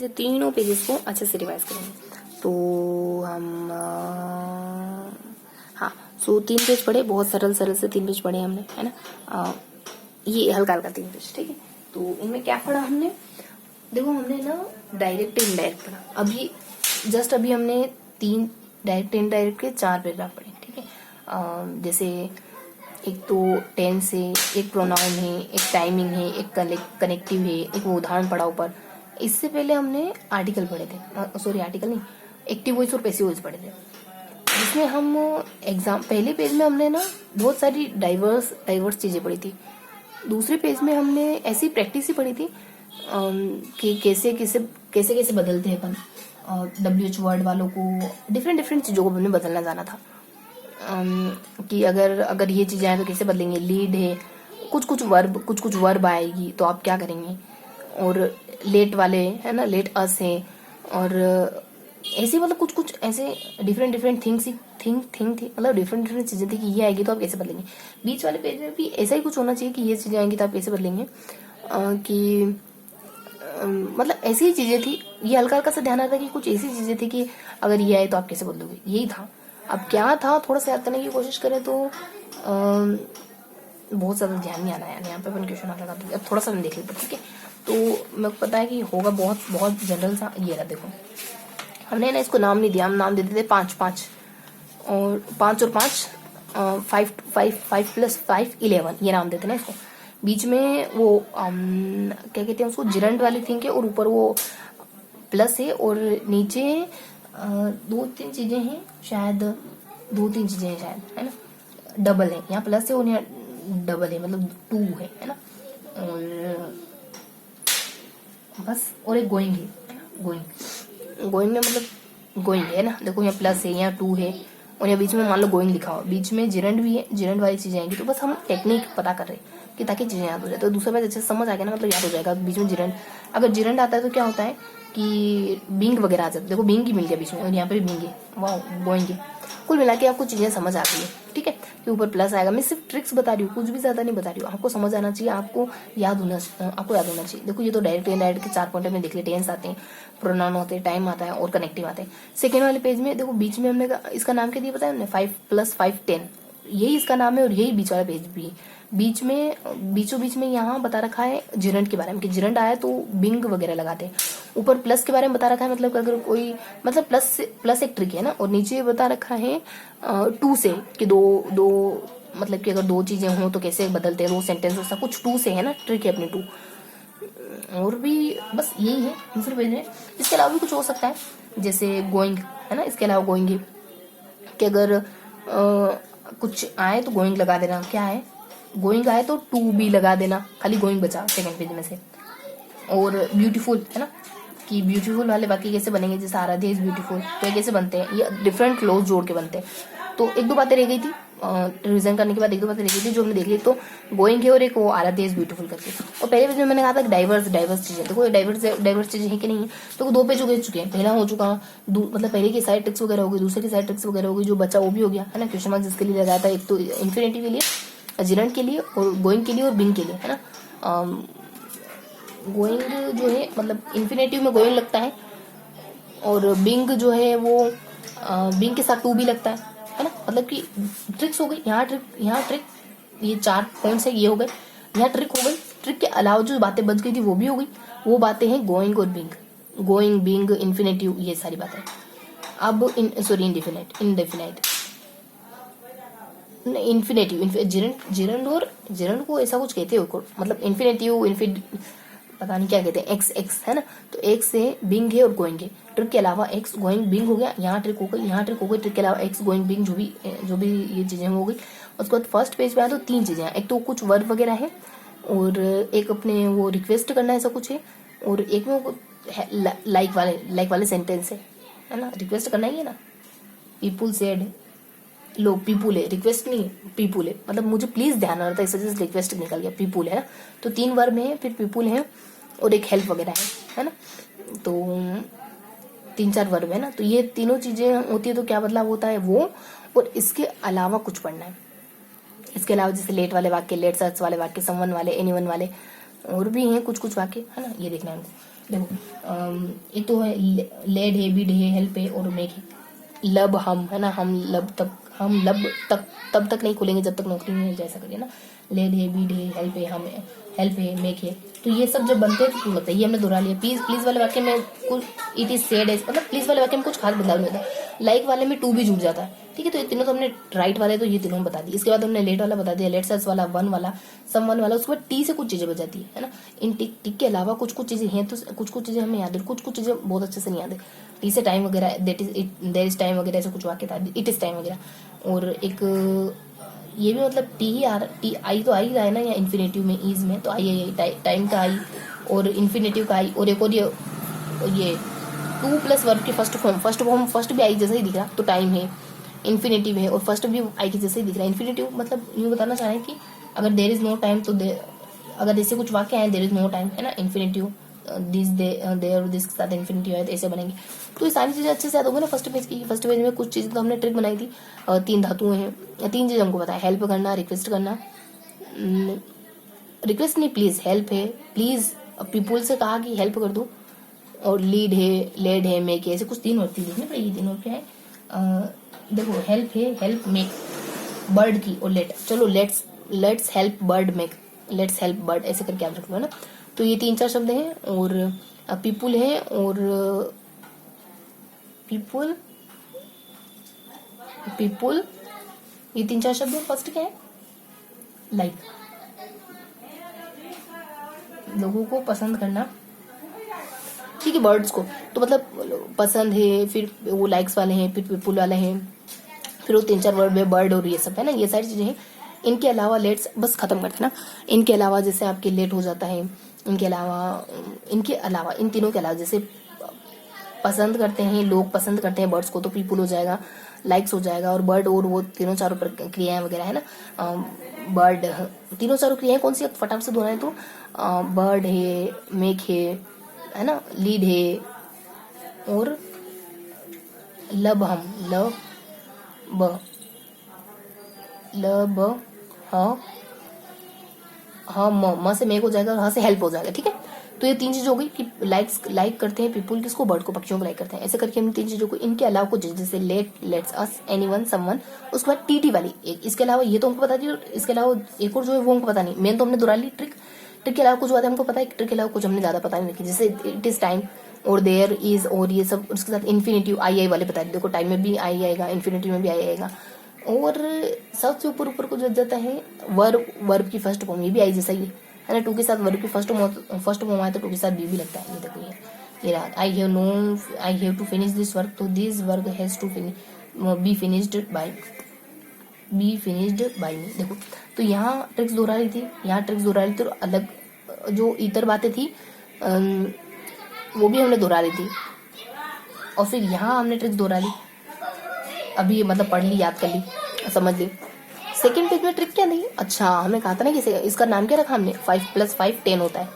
से तीनों पेजेस को अच्छे से रिवाइज करेंगे। तो हम हाँ, सो 3 पेज पढ़े, बहुत सरल सरल से 3 पेज पढ़े हमने, है ना। ये हल्का हल्का 3 पेज, ठीक है। तो इनमें क्या पढ़ा हमने, देखो हमने ना डायरेक्ट इनडायरेक्ट पढ़ा। अभी जस्ट अभी हमने 3 डायरेक्ट इनडायरेक्ट के 4 पैराग्राफ पढ़े, ठीक है। जैसे एक तो टेंस है, एक प्रोनाउन है, एक टाइमिंग है, एक कनेक्टिव है, एक वो उदाहरण पढ़ा ऊपर। इससे पहले हमने आर्टिकल पढ़े थे, सॉरी आर्टिकल नहीं, एक्टिव वॉइस और पैसिव वॉइस पढ़े थे, जिसमें हम एग्जाम पहले पेज में हमने ना बहुत सारी डाइवर्स चीजें पढ़ी थी। दूसरे पेज में हमने ऐसी प्रैक्टिस ही पढ़ी थी कि कैसे कैसे बदलते हैं अपन, WH वर्ड वालों को, डिफरेंट चीजों को हमने बदलना जाना था। कि अगर ये चीजें आए तो कैसे बदलेंगे। लीड है, कुछ वर्ब आएगी तो आप क्या करेंगे। और लेट वाले है ना, लेट अस है, और ऐसे मतलब कुछ ऐसे डिफरेंट थिंग्स थी, मतलब डिफरेंट चीजें थी कि ये आएगी तो आप कैसे बदलेंगे। बीच वाले पेज में भी ऐसा ही कुछ होना चाहिए कि ये चीजें आएंगी तो आप कैसे बदलेंगे। कि मतलब ऐसी ही चीजें थी। ये हल्का हल्का सा ध्यान आता कि कुछ ऐसी चीजें थी कि अगर ये आए तो आप कैसे बदलोगे, यही था। अब क्या था थोड़ा सा याद करने की कोशिश करें तो बहुत ज्यादा ध्यान नहीं आना है यहाँ पे, अपन क्वेश्चन लगा दूंगी। अब थोड़ा सा देख लेते, ठीक है। तो मेरे को पता है कि होगा बहुत जनरल सा। ये रहा, देखो हमने ना इसको नाम नहीं दिया, हम नाम देते थे 5 और 5 5 + 5 11, ये नाम देते ना इसको। बीच में वो क्या कहते हैं उसको, जिरंड वाली थिंग है, और ऊपर वो प्लस है, और नीचे 2-3 चीजें हैं शायद, 2-3 चीजें हैं शायद, है ना। डबल है, यहाँ प्लस है और यहाँ डबल है, मतलब 2 है ना। और बस, और एक गोइंग है ना, गोइंग में मतलब गोइंग है ना। देखो यहाँ प्लस है, यहाँ 2 है, और यहाँ बीच में मान लो गोइंग लिखा हो, बीच में जिरंड भी है, जिरंड वाली चीजें आएंगी। तो बस हम टेक्निक पता कर रहे हैं कि ताकि चीजें याद हो जाए। तो दूसरा बात अच्छे से समझ आ गया ना, मतलब याद हो जाएगा। बीच में जिरंड, अगर जिरंड आता है तो क्या होता है कि बिंग वगैरह आ जाता है। देखो बिंग ही मिल गया बीच में, और यहाँ पे भी बिंग है, वाह गोइंग है। कुल मिला के आपको चीजें समझ आती है, ठीक है। कि ऊपर प्लस आएगा, मैं सिर्फ ट्रिक्स बता रही हूँ, कुछ भी ज्यादा नहीं बता रही हूँ। आपको समझ आना चाहिए, आपको याद होना चाहिए। देखो ये तो डायरेक्ट इनडायरेक्ट के 4 पॉइंट में देख ले। टेंस आते हैं, प्रोनाउन होते हैं, टाइम आता है, और कनेक्टिव आते हैं। सेकेंड वाले पेज में देखो बीच में हमने इसका नाम क्या दिया पता है हमने, 5 + 5 10, यही इसका नाम है, और यही बीच वाला पेज भी है। बीचों बीच में यहाँ बता रखा है जिरंड के बारे में, कि जिरंड आया तो बिंग वगैरह लगाते हैं। ऊपर प्लस के बारे में बता रखा है, मतलब अगर कोई, मतलब प्लस एक ट्रिक है ना। और नीचे बता रखा है 2 से, कि दो मतलब कि अगर 2 चीजें हों तो कैसे बदलते हैं, 2 सेंटेंस ऐसा कुछ 2 से है ना, ट्रिक है अपनी 2। और भी बस यही है दूसरे पेज में। इसके अलावा भी कुछ हो सकता है, जैसे गोइंग है ना, इसके अलावा गोइंग है कि अगर कुछ आए तो गोइंग लगा देना। क्या है, गोइंग आए तो 2 भी लगा देना, खाली गोइंग बचा सेकंड पेज में से। और ब्यूटीफुल है ना, कि ब्यूटीफुल वाले वाक्य कैसे बनेंगे, जैसे आराध्या इज ब्यूटीफुल, तो ये कैसे बनते हैं, ये डिफरेंट क्लोज जोड़ के बनते हैं। तो 1-2 बातें रह गई थी, रिविजन करने के बाद 1-2 बातें रह गई थी जो हमने देख ली। तो गोइंग है, और एक वो आराध्या इज ब्यूटीफुल करके। और पहले पेज में मैंने कहा था डाइवर्स चीजें, देखो डाइवर्स चीजें है कि नहीं है। तो 2 पेज हो चुके हैं, पहला हो चुका, मतलब पहले की साइड ट्रिक्स वगैरह होगी, दूसरे की साइड ट्रिक्स वगैरह होगी, जो बचा वो भी हो गया, है ना। क्वेश्चन मार्क जिसके लिए लगाया था, एक तो इन्फिनिटी के लिए, जिरंड के लिए, और गोइंग के लिए, और बिंग के लिए, है ना। गोइंग जो है मतलब इन्फिनेटिव में गोइंग लगता है, और बिंग जो है वो बिंग के साथ 2 भी लगता है ना। मतलब कि ट्रिक्स हो गई, यहाँ ट्रिक, ये 4 पॉइंट्स है, ये हो गए, यहाँ ट्रिक हो गई। ट्रिक के अलावा जो बातें बच गई थी वो भी हो गई। वो बातें हैं गोइंग और बिंग, गोइंग, बिंग, इन्फिनेटिव, ये सारी बातें। अब इन्फिनेटिव, जिरंड और जिरंड को ऐसा कुछ कहते हो, मतलब इन्फिनेटिव, पता नहीं क्या कहते हैं, एक्स है ना। तो एक्स से बिंग है और गोइंग है। ट्रिक के अलावा एक्स गोइंग बिंग हो गया, यहाँ ट्रिक हो गई, यहाँ ट्रिक हो गई। ट्रिक के अलावा एक्स गोइंग बिंग जो भी ये चीजें हो गई। उसके बाद फर्स्ट पेज पे आए तो 3 चीजें हैं, एक तो कुछ वर्ब वगैरह है, और एक अपने वो रिक्वेस्ट करना ऐसा कुछ है, और एक में लाइक वाले सेंटेंस है ना। रिक्वेस्ट करना ही है ना, पीपुल सेड, लो पीपुल है, रिक्वेस्ट नहीं है, पीपुल है, मतलब मुझे प्लीज ध्यान आ रहा था, इस वजह से रिक्वेस्ट निकल गया, पीपुल है ना। तो 3 वर्ब है, फिर पीपुल है, और एक हेल्प वगैरह है ना। तो 3-4 वर्ब है ना। तो ये तीनों चीजें होती है, तो क्या बदलाव होता है वो। और इसके अलावा कुछ पढ़ना है, इसके अलावा जैसे लेट वाले वाक्य, लेट सर्च वाले वाक्य, समवन वाले, एनीवन वाले, और भी हैं कुछ वाक्य, है ना। ये देखना है हमको। देखो एक तो है लेड है, बीड है, हेल्प है और मेक है। लब हम है ना, हम लब तब तक नहीं खुलेंगे जब तक नौकरी नहीं जैसा करिए ना। लेड है, बीड है, हेल्प है, हम है, हेल्प है, मेक है। तो ये सब जब बनते हैं तो क्यों लगता है, ये हमने दोहरा लिया। प्लीज वाले वाक्य में कुछ इट इज सेड है, मतलब प्लीज वाले वाक्य में कुछ खास बदलाव नहीं होता। लाइक वाले में टू भी जुड़ जाता है, ठीक है। तो ये तीनों तो हमने राइट वाले तो ये तीनों हम बता दिए। इसके बाद हमने लेट वाला बता दिया, लेट्स अस वाला, वन वाला, सम वन वाला। उसके बाद टी से कुछ चीजें बच जाती है ना। इन टिक के अलावा कुछ चीजें हैं, तो कुछ चीजें हमें याद है, कुछ चीजें बहुत अच्छे से नहीं याद है। टी से टाइम वगैरह, देयर इज टाइम वगैरह, ऐसे कुछ वाक्य था, इट इज टाइम वगैरह। और एक ये भी मतलब टी ही आ रहा, टी आई तो आ ही रहा है ना, या इन्फिनेटिव में, ईज में तो आई टाइम का आई और इन्फिनेटिव का आई। और एक और ये टू प्लस वर्ब की फर्स्ट फॉर्म फर्स्ट भी आई जैसा ही दिख रहा, तो टाइम है, इन्फिनेटिव है और फर्स्ट भी आई के जैसे ही दिख रहा है। इन्फिनेटिव मतलब यूँ बताना चाह रहे हैं कि अगर देर इज नो टाइम तो अगर जैसे कुछ वाक्य है देर इज नो टाइम है ना, इन्फिनेटिव दिस देयर दिस के साथ इन्फिनेटिव है तो ऐसे बनेंगे। तो ये सारी चीजें अच्छे से याद होंगे ना फर्स्ट पेज की। फर्स्ट पेज में कुछ चीजें तो हमने ट्रिक बनाई थी। 3 धातुएं हैं, 3 चीजें हमको पता है, हेल्प करना, रिक्वेस्ट करना, रिक्वेस्ट नहीं प्लीज, हेल्प है, प्लीज पीपुल से कहा कि हेल्प कर दो, और लीड है, लेड है, मेक है, ऐसे कुछ 3 और चीजें देखने पड़ेगी। 3 और क्या है, देखो हेल्प है, हेल्प मेक, बर्ड की और लेट। चलो let's help bird make, let's help bird ऐसे करके याद रख लो ना। तो ये 3-4 शब्द हैं और पीपुल है और पीपुल ये 3-4 शब्द हैं। फर्स्ट क्या है, लाइक, लोगों को पसंद करना, ठीक है, बर्ड्स को तो मतलब पसंद है, फिर वो लाइक्स वाले हैं, फिर पीपुल वाले हैं, फिर वो 3-4 वर्ड में बर्ड और ये सब है ना, ये सारी चीजें हैं। इनके अलावा लेट्स बस खत्म करते ना। इनके अलावा जैसे आपके लेट हो जाता है, इनके अलावा इन तीनों के अलावा जैसे पसंद करते हैं, लोग पसंद करते हैं बर्ड्स को तो पीपुल हो जाएगा, लाइक्स हो जाएगा, और बर्ड और वो 3-4 क्रियाएं वगैरह है ना। बर्ड 3-4 क्रियाएं कौन सी फटाफट से दोहराए तो बर्ड है, मेक है ना, लीड है और लब हम, लब हाँ म से मेक हो जाएगा और हाँ से हेल्प हो जाएगा, ठीक है। तो ये 3 चीज हो गई कि लाइक करते हैं पीपुल किसको, बर्ड को, पक्षियों को लाइक करते हैं। ऐसे करके हमने 3 चीजों को। इनके अलावा कुछ जैसे लेट्स अस, एनीवन, समवन, उसके बाद टीटी वाली एक। इसके अलावा ये तो हमको पता थी, और इसके अलावा एक और जो है वो हमको पता नहीं। मेन तो हमने दोहरा ली ट्रिक के अलावा कुछ बातें हमको पता है, ट्रिक के अलावा कुछ हमने ज्यादा पता नहीं रखी, जैसे इट इज टाइम और देयर इज और ये सब। उसके साथ इन्फिनेटिव आई वाले बता दिए, देखो टाइम में भी आई आएगा, इन्फिनेटिव में भी आई आएगा। और सबसे ऊपर को जो जाता है वर्ब की फर्स्ट फॉर्म, ये भी आई जैसा ही है ना। टू के साथ वर्ब की फर्स्ट फॉर्म आए तो टू के साथ बी भी लगता है। ये देखो ये रहा, I have to finish this work, तो this work has to be finished by me. देखो तो यहाँ ट्रिक्स दोहरा रही थी, तो अलग जो इतर बातें थी वो भी हमने दोहरा ली थी, और फिर यहाँ हमने ट्रिक्स दोहरा ली। अभी मतलब पढ़ ली, याद कर ली, समझ ली। सेकंड पेज में ट्रिक क्या नहीं, अच्छा हमने कहा था ना कि इसका नाम क्या रखा हमने, 5 + 5 10 होता है,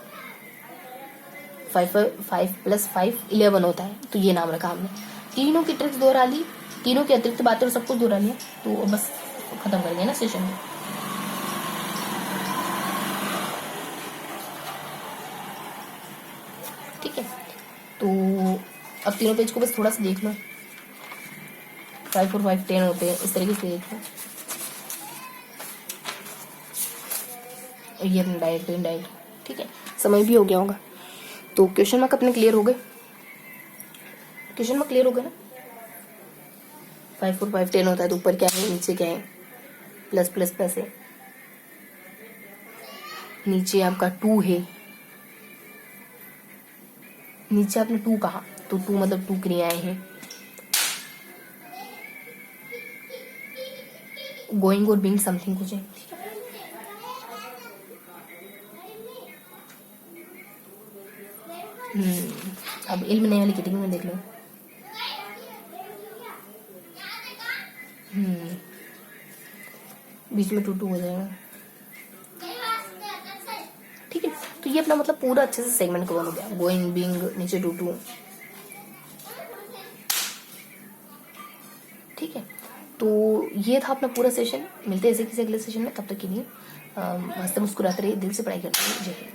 5 + 5 11 होता है, तो ये नाम रखा हमने। तीनों की ट्रिक्स दोहरा ली, तीनों की अतिरिक्त बातें और सब कुछ दोहरा लिया, तो बस खत्म करेंगे ना सेशन में। ठीक है, तो अब तीनों पेज को बस थोड़ा सा देख लो। 5 और 5 10 होते हैं, इस तरीके से देख लो। ये डायरेक्ट, ठीक है, समय भी हो गया होगा। तो क्वेश्चन मार्क अपने क्लियर हो गए, ना। 5 और 5 10 होता है, तो ऊपर क्या है, नीचे क्या है, प्लस है, नीचे आपका 2 है, नीचे आपने 2 कहा तो 2 मतलब 2 क्रियाएं हैं। गोइंग और बीइंग समथिंग कुछ है, ठीक है। अब इल्म नई वाली कैटेगरी में देख लो। बीच में 2 हो जाएगा, ठीक है। तो ये अपना मतलब पूरा अच्छे से सेगमेंट कवर हो गया, गोइंग, बीइंग, नीचे 2, ठीक है। तो ये था अपना पूरा सेशन। मिलते हैं ऐसे किसी अगले सेशन में, तब तक के लिए हंसते मुस्कुराते रहिए, दिल से पढ़ाई करते रहिए। जय हिंद।